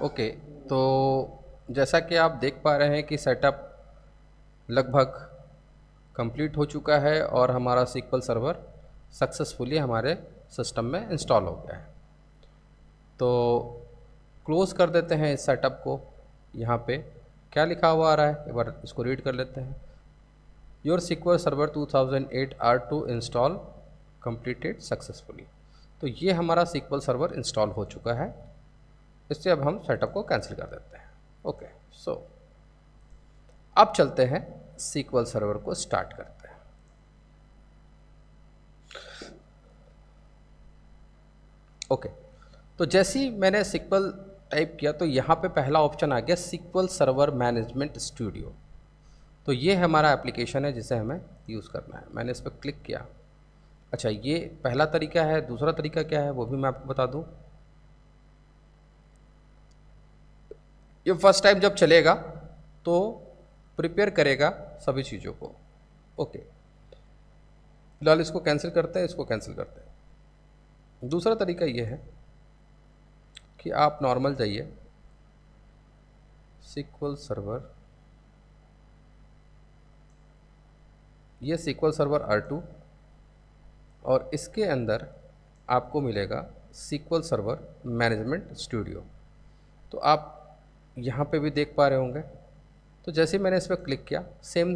Okay, तो जैसा कि आप देख पा रहे हैं कि सेटअप लगभग कंप्लीट हो चुका है और हमारा SQL सर्वर सक्सेसफुली हमारे सिस्टम में इंस्टॉल हो गया है। तो क्लोज़ कर देते हैं इस सेटअप को। यहाँ पे क्या लिखा हुआ आ रहा है, एक बार इसको रीड कर लेते हैं। Your SQL server 2008 R2 install completed successfully. तो ये हमारा SQL सर्वर इंस्टॉल हो चुका है। इससे अब हम सेटअप को कैंसिल कर देते हैं। ओके, सो अब चलते हैं SQL सर्वर को स्टार्ट करते हैं। ओके, तो जैसे ही मैंने SQL टाइप किया तो यहाँ पे पहला ऑप्शन आ गया SQL सर्वर मैनेजमेंट स्टूडियो। तो ये हमारा एप्लीकेशन है जिसे हमें यूज़ करना है। मैंने इस पर क्लिक किया। अच्छा, ये पहला तरीका है। दूसरा तरीका क्या है वो भी मैं आपको बता दूँ। ये फर्स्ट टाइम जब चलेगा तो प्रिपेयर करेगा सभी चीज़ों को। ओके, फिलहाल इसको कैंसिल करते हैं, इसको कैंसिल करते हैं। दूसरा तरीका ये है कि आप नॉर्मल जाइए SQL सर्वर, ये SQL सर्वर R2 और इसके अंदर आपको मिलेगा SQL सर्वर मैनेजमेंट स्टूडियो। तो आप यहाँ पे भी देख पा रहे होंगे। तो जैसे ही मैंने इस पर क्लिक किया सेम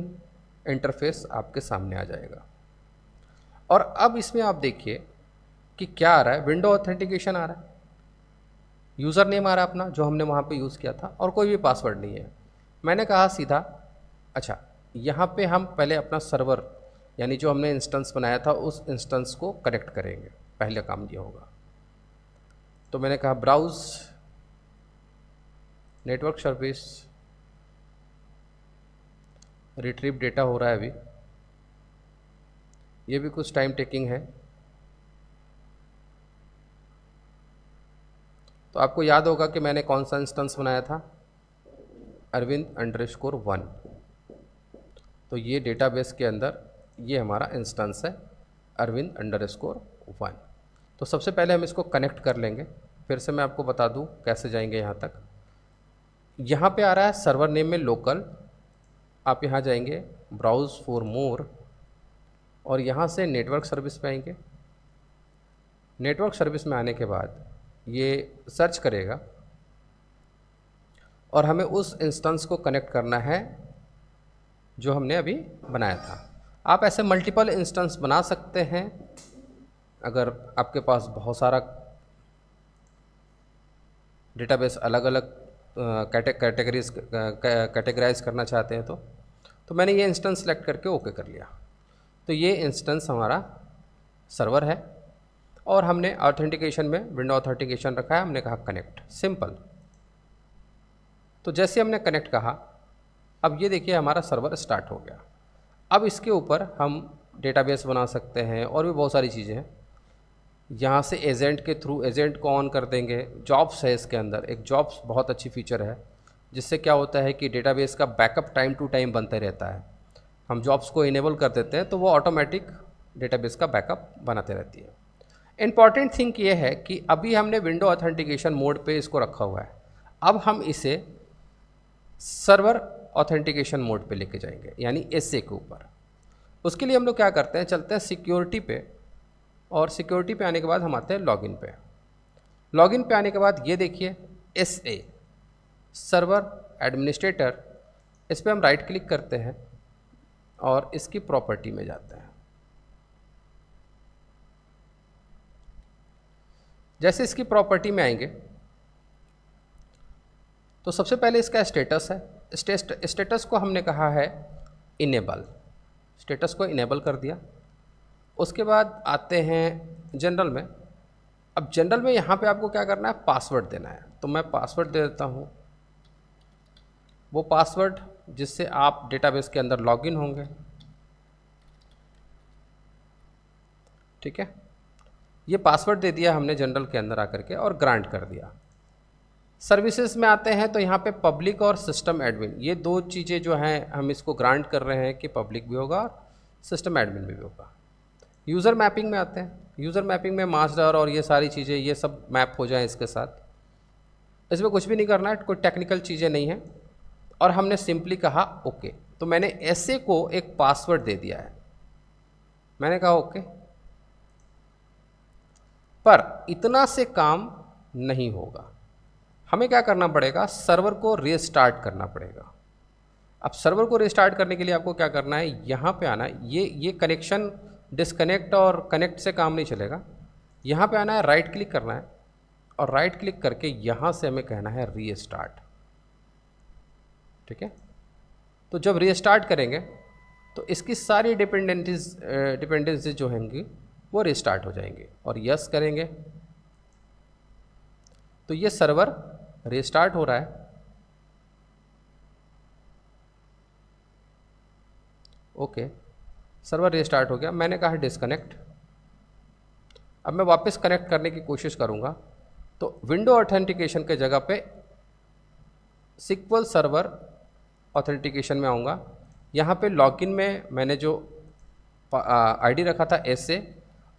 इंटरफेस आपके सामने आ जाएगा। और अब इसमें आप देखिए कि क्या आ रहा है। विंडो ऑथेंटिकेशन आ रहा है, यूज़र नेम आ रहा है अपना जो हमने वहाँ पे यूज़ किया था, और कोई भी पासवर्ड नहीं है। मैंने कहा सीधा अच्छा, यहाँ पे हम पहले अपना सर्वर यानी जो हमने इंस्टेंस बनाया था उस इंस्टेंस को कनेक्ट करेंगे। पहले काम ये होगा। तो मैंने कहा browse network service, retrieve data हो रहा है अभी, ये भी कुछ टाइम टेकिंग है। तो आपको याद होगा कि मैंने कौन सा इंस्टेंस बनाया था, Arvind_1। तो ये डेटाबेस के अंदर ये हमारा इंस्टेंस है Arvind_1। तो सबसे पहले हम इसको कनेक्ट कर लेंगे। फिर से मैं आपको बता दूं कैसे जाएंगे यहाँ तक। यहाँ पे आ रहा है सर्वर नेम में लोकल, आप यहाँ जाएंगे ब्राउज़ फॉर मोर और यहाँ से नेटवर्क सर्विस पे आएंगे। नेटवर्क सर्विस में आने के बाद ये सर्च करेगा और हमें उस इंस्टेंस को कनेक्ट करना है जो हमने अभी बनाया था। आप ऐसे मल्टीपल इंस्टेंस बना सकते हैं अगर आपके पास बहुत सारा डेटाबेस अलग अलग कैटेगराइज करना चाहते हैं। तो मैंने ये इंस्टेंस सेलेक्ट करके ओके कर लिया। तो ये इंस्टेंस हमारा सर्वर है और हमने ऑथेंटिकेशन में विंडो ऑथेंटिकेशन रखा है। हमने कहा कनेक्ट, सिंपल। तो जैसे हमने कनेक्ट कहा, अब ये देखिए हमारा सर्वर स्टार्ट हो गया। अब इसके ऊपर हम डेटाबेस बना सकते हैं और भी बहुत सारी चीज़ें हैं। यहाँ से एजेंट के थ्रू एजेंट को ऑन कर देंगे। जॉब्स है इसके अंदर, एक जॉब्स बहुत अच्छी फीचर है जिससे क्या होता है कि डेटाबेस का बैकअप टाइम टू टाइम बनता रहता है। हम जॉब्स को इनेबल कर देते हैं तो वो ऑटोमेटिक डेटाबेस का बैकअप बनाते रहती है। इम्पॉर्टेंट थिंग ये है कि अभी हमने विंडो ऑथेंटिकेशन मोड पे इसको रखा हुआ है। अब हम इसे सर्वर ऑथेंटिकेशन मोड पे लेके जाएंगे यानी SA के ऊपर। उसके लिए हम लोग क्या करते हैं, चलते हैं सिक्योरिटी पे और सिक्योरिटी पे आने के बाद हम आते हैं लॉगिन पे। लॉगिन पे आने के बाद ये देखिए SA सर्वर एडमिनिस्ट्रेटर, इस पर हम राइट क्लिक करते हैं और इसकी प्रॉपर्टी में जाते हैं। जैसे इसकी प्रॉपर्टी में आएंगे तो सबसे पहले इसका स्टेटस है। स्टेटस को हमने कहा है इनेबल, स्टेटस को इनेबल कर दिया। उसके बाद आते हैं जनरल में। अब जनरल में यहाँ पे आपको क्या करना है, पासवर्ड देना है। तो मैं पासवर्ड दे देता हूँ, वो पासवर्ड जिससे आप डेटाबेस के अंदर लॉगिन होंगे। ठीक है, ये पासवर्ड दे दिया हमने जनरल के अंदर आकर के और ग्रांट कर दिया। सर्विसेज में आते हैं तो यहाँ पे पब्लिक और सिस्टम एडमिन, ये दो चीज़ें जो हैं हम इसको ग्रांट कर रहे हैं कि पब्लिक भी होगा और सिस्टम एडमिन भी होगा। यूज़र मैपिंग में आते हैं। यूज़र मैपिंग में मास्टर और ये सारी चीज़ें ये सब मैप हो जाए इसके साथ। इसमें कुछ भी नहीं करना है, कोई टेक्निकल चीज़ें नहीं है, और हमने सिंपली कहा ओके। तो मैंने ऐसे को एक पासवर्ड दे दिया है, मैंने कहा ओके। पर इतना से काम नहीं होगा, हमें क्या करना पड़ेगा, सर्वर को रीस्टार्ट करना पड़ेगा। अब सर्वर को रीस्टार्ट करने के लिए आपको क्या करना है, यहाँ पे आना है। ये कनेक्शन डिस्कनेक्ट और कनेक्ट से काम नहीं चलेगा। यहाँ पे आना है, राइट क्लिक करना है, और राइट क्लिक करके यहाँ से हमें कहना है रीस्टार्ट। ठीक है, तो जब रीस्टार्ट करेंगे तो इसकी सारी डिपेंडेंसीज जो होंगी वो रीस्टार्ट हो जाएंगे, और यस करेंगे तो ये सर्वर रीस्टार्ट हो रहा है। ओके, सर्वर रीस्टार्ट हो गया। मैंने कहा डिस्कनेक्ट। अब मैं वापस कनेक्ट करने की कोशिश करूंगा, तो विंडो ऑथेंटिकेशन के जगह पे सिक्वल सर्वर ऑथेंटिकेशन में आऊँगा। यहाँ पे लॉगिन में मैंने जो आईडी रखा था ऐसे,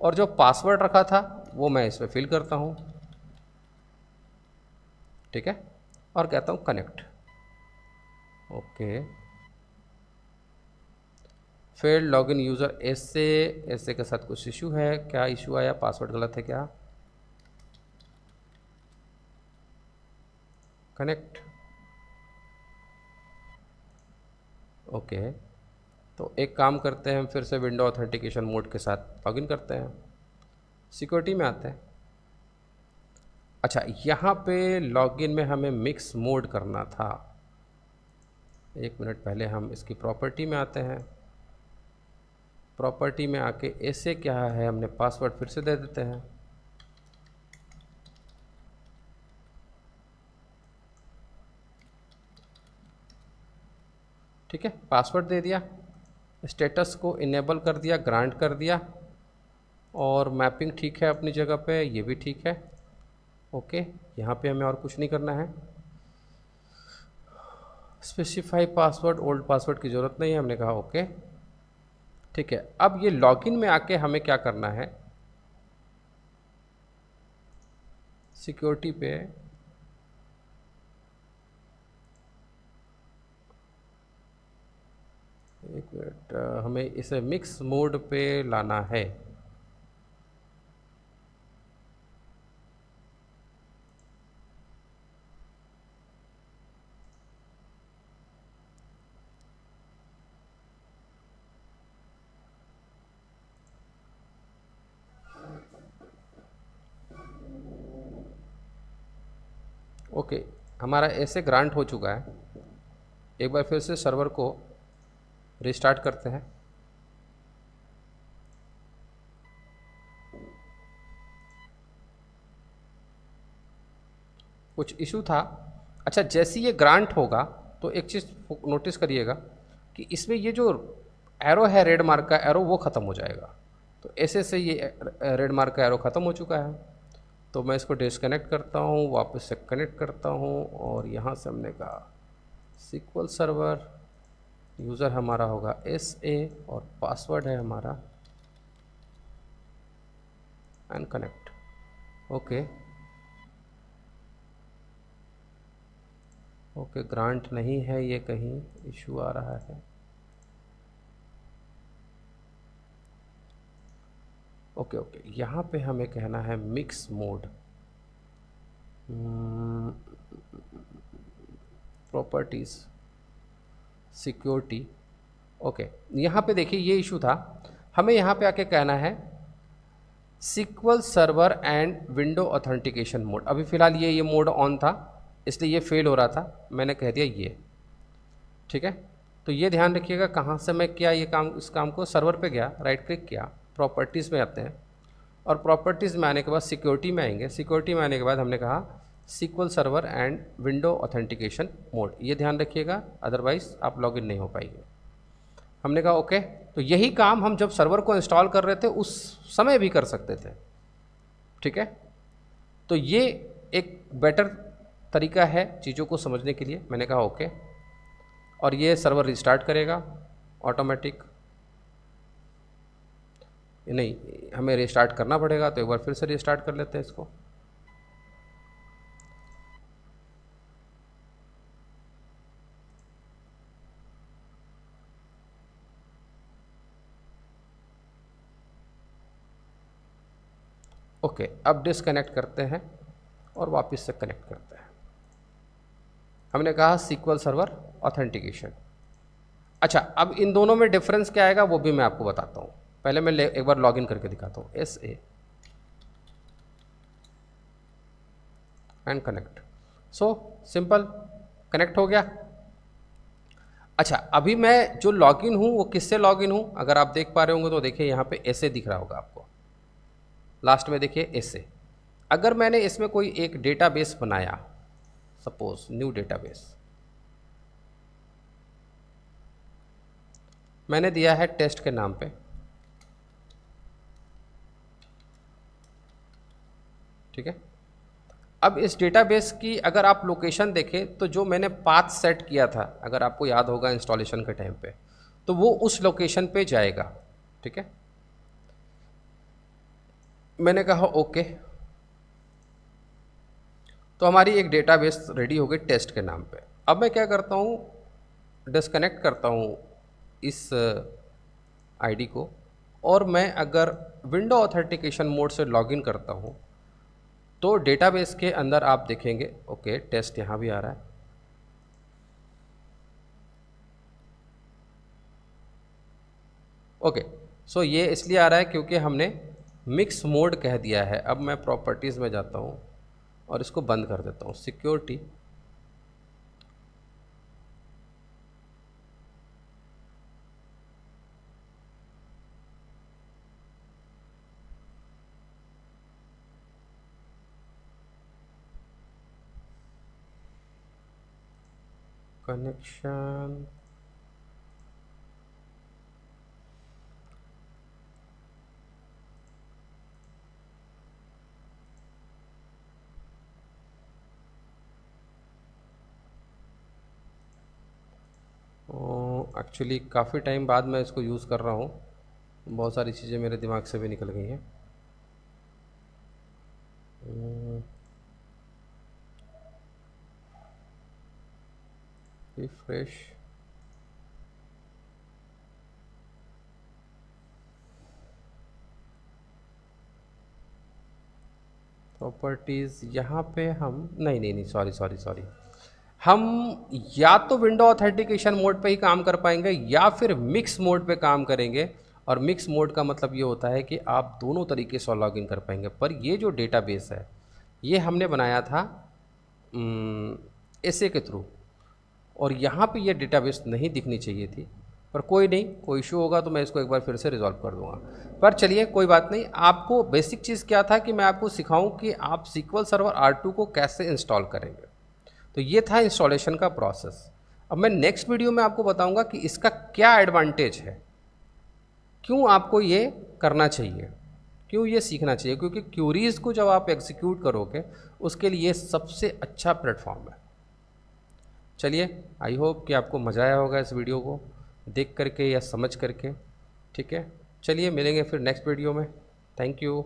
और जो पासवर्ड रखा था वो मैं इसमें फिल करता हूँ। ठीक है, और कहता हूँ connect. Okay, failed login user ऐसे के साथ कुछ इशू है। क्या इशू आया, पासवर्ड गलत है क्या? कनेक्ट। ओके, तो एक काम करते हैं, फिर से विंडो ऑथेंटिकेशन मोड के साथ लॉगिन करते हैं, सिक्योरिटी में आते हैं। अच्छा, यहाँ पे लॉगिन में हमें मिक्स मोड करना था। एक मिनट, पहले हम इसकी प्रॉपर्टी में आते हैं। प्रॉपर्टी में आके ऐसे क्या है, हमने पासवर्ड फिर से दे देते हैं। ठीक है, पासवर्ड दे दिया, स्टेटस को इनेबल कर दिया, ग्रांट कर दिया, और मैपिंग ठीक है अपनी जगह पे, ये भी ठीक है। ओके, यहाँ पे हमें और कुछ नहीं करना है। स्पेसिफाई पासवर्ड, ओल्ड पासवर्ड की ज़रूरत नहीं है, हमने कहा ओके। ठीक है, अब ये लॉगिन में आके हमें क्या करना है, सिक्योरिटी पे एक मिनट, हमें इसे मिक्स मोड पे लाना है। ओके, हमारा ऐसे ग्रांट हो चुका है। एक बार फिर से सर्वर को रिस्टार्ट करते हैं। कुछ इशू था। अच्छा, जैसे ये ग्रांट होगा तो एक चीज़ नोटिस करिएगा कि इसमें ये जो एरो है, रेड मार्क का एरो, वो ख़त्म हो जाएगा। तो ऐसे से ये रेड मार्क का एरो ख़त्म हो चुका है। तो मैं इसको डिस्कनेक्ट करता हूँ, वापस से कनेक्ट करता हूँ, और यहाँ से हमने कहा सिक्वल सर्वर, यूज़र हमारा होगा SA, और पासवर्ड है हमारा, and connect. Okay okay, grant नहीं है, ये कहीं इशू आ रहा है। ओके ओके, यहाँ पे हमें कहना है mix mode, properties, security. Okay, यहाँ पे देखिए ये इशू था, हमें यहाँ पे आके कहना है SQL server and window authentication mode. अभी फ़िलहाल ये मोड ऑन था, इसलिए ये फेल हो रहा था, मैंने कह दिया ये। ठीक है, तो ये ध्यान रखिएगा कहाँ से मैं क्या ये काम, इस काम को सर्वर पे गया, राइट क्लिक किया, प्रॉपर्टीज़ में आते हैं, और प्रॉपर्टीज़ में आने के बाद सिक्योरिटी में आएंगे। सिक्योरिटी में आने के बाद हमने कहा SQL server and window authentication mode, ये ध्यान रखिएगा, अदरवाइज़ आप लॉगिन नहीं हो पाएंगे। हमने कहा ओके। तो यही काम हम जब सर्वर को इंस्टॉल कर रहे थे उस समय भी कर सकते थे। ठीक है, तो ये एक बेटर तरीका है चीज़ों को समझने के लिए। मैंने कहा ओके, और ये सर्वर रिस्टार्ट करेगा ऑटोमेटिक। नहीं, हमें रिस्टार्ट करना पड़ेगा, तो एक बार फिर से रिस्टार्ट कर लेते हैं इसको। ओके, अब डिसकनेक्ट करते हैं और वापस से कनेक्ट करते हैं। हमने कहा SQL सर्वर ऑथेंटिकेशन। अच्छा, अब इन दोनों में डिफरेंस क्या आएगा वो भी मैं आपको बताता हूँ। पहले मैं एक बार लॉगिन करके दिखाता हूँ, SA and connect. So simple, connect हो गया। अच्छा, अभी मैं जो लॉगिन हूँ वो किससे लॉगिन हूँ, अगर आप देख पा रहे होंगे तो देखिए यहाँ पे SA दिख रहा होगा आपको, लास्ट में देखिए SA। अगर मैंने इसमें कोई एक डेटाबेस बनाया, सपोज न्यू डेटाबेस, मैंने दिया है टेस्ट के नाम पे, ठीक है। अब इस डेटाबेस की अगर आप लोकेशन देखें तो जो मैंने पाथ सेट किया था, अगर आपको याद होगा इंस्टॉलेशन के टाइम पे, तो वो उस लोकेशन पे जाएगा, ठीक है। मैंने कहा ओके, तो हमारी एक डेटाबेस रेडी हो गई टेस्ट के नाम पे। अब मैं क्या करता हूँ, डिस्कनेक्ट करता हूँ इस आईडी को, और मैं अगर विंडो ऑथेंटिकेशन मोड से लॉगिन करता हूँ तो डेटाबेस के अंदर आप देखेंगे ओके टेस्ट यहाँ भी आ रहा है। ओके, सो ये इसलिए आ रहा है क्योंकि हमने मिक्स मोड कह दिया है। अब मैं प्रॉपर्टीज़ में जाता हूँ और इसको बंद कर देता हूँ, सिक्योरिटी, कनेक्शन, एक्चुअली काफ़ी टाइम बाद मैं इसको यूज़ कर रहा हूँ, बहुत सारी चीज़ें मेरे दिमाग से भी निकल गई हैं। रिफ्रेश, प्रॉपर्टीज़, यहाँ पे हम नहीं, सॉरी, हम या तो विंडो ऑथेंटिकेशन मोड पे ही काम कर पाएंगे या फिर मिक्स मोड पे काम करेंगे। और मिक्स मोड का मतलब ये होता है कि आप दोनों तरीके से लॉगिन कर पाएंगे। पर ये जो डेटाबेस है ये हमने बनाया था SA के थ्रू, और यहाँ पे ये डेटाबेस नहीं दिखनी चाहिए थी, पर कोई नहीं, कोई इशू होगा तो मैं इसको एक बार फिर से रिजॉल्व कर दूंगा। पर चलिए कोई बात नहीं, आपको बेसिक चीज़ क्या था कि मैं आपको सिखाऊं कि आप SQL सर्वर R2 को कैसे इंस्टॉल करेंगे। तो ये था इंस्टॉलेशन का प्रोसेस। अब मैं नेक्स्ट वीडियो में आपको बताऊंगा कि इसका क्या एडवांटेज है, क्यों आपको ये करना चाहिए, क्यों ये सीखना चाहिए, क्योंकि क्यूरीज़ को जब आप एग्जीक्यूट करोगे उसके लिए सबसे अच्छा प्लेटफॉर्म है। चलिए, आई होप कि आपको मज़ा आया होगा इस वीडियो को देख करके या समझ करके, ठीक है। चलिए मिलेंगे फिर नेक्स्ट वीडियो में। Thank you.